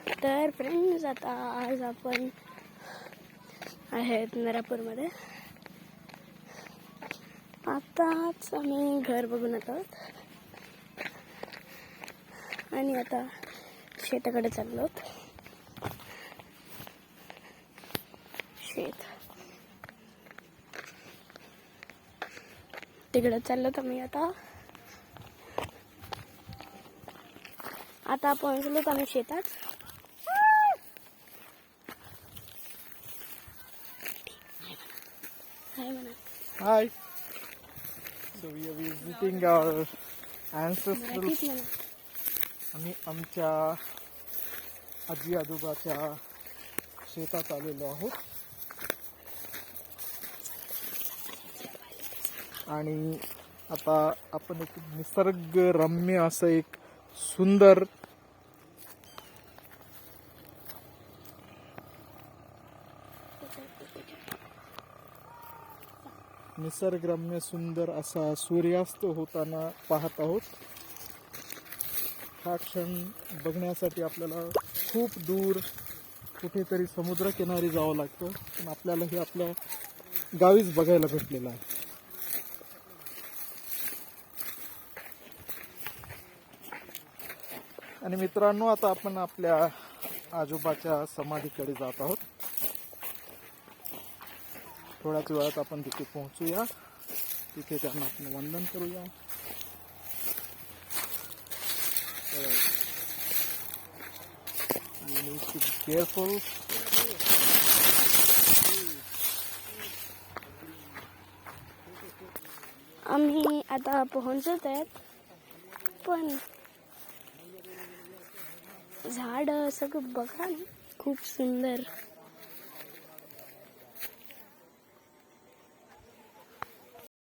तर फ्रेंड्स, आता आज आपण आहेत नरापूरमध्ये. आताच आम्ही घर बघून येत आहोत आणि आता शेताकडे चाललो आहोत. शेत तिकडे चाललो आम्ही. आता पोहोचलो आम्ही शेतात. Hi. So we are visiting our ancestral. आम्ही आमच्या आजी आजोबाच्या शेतात आलेलो आहोत आणि आता आपण एक निसर्गरम्य असं एक सुंदर निसर्गरम्य सुंदर असा सूर्यास्त होताना पाहत आहोत. हा क्षण बघण्यासाठी आपल्याला खूप दूर कुठेतरी समुद्रकिनारी जावं लागतं, पण आपल्याला हे आपल्या गावीच बघायला भेटलेलं आहे. आणि मित्रांनो, आता आपण आपल्या आजोबाच्या समाधीकडे जात आहोत. थोड्याच वेळात आपण तिथे पोहोचूया. तिथे त्यांना आपण वंदन करूया. You need to be careful. आम्ही आता पोहोचत आहेत, पण झाड सगळं बघा ना, खूप सुंदर.